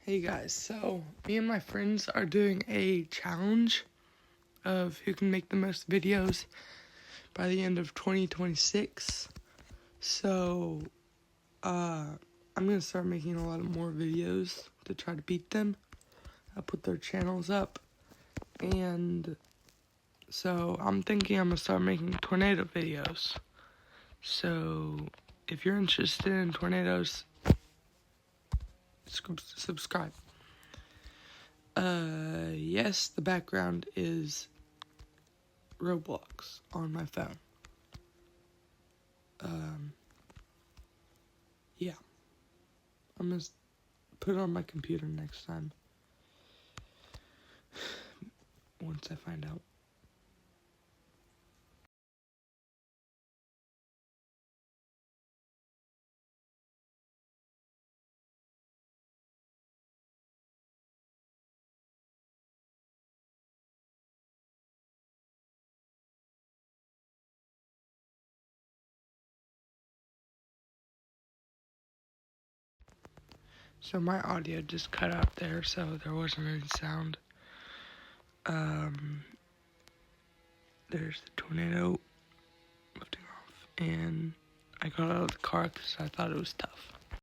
Hey guys, so me and my friends are doing a challenge of who can make the most videos by the end of 2026. So, I'm gonna start making a lot more videos to try to beat them. I'll put their channels up, and so I'm thinking I'm gonna start making tornado videos. So, if you're interested in tornadoes, subscribe. Yes, the background is Roblox on my phone. Yeah. I'm gonna put it on my computer next time. Once I find out. So my audio just cut out there, so there wasn't any sound. There's the tornado lifting off, and I got out of the car because I thought it was tough.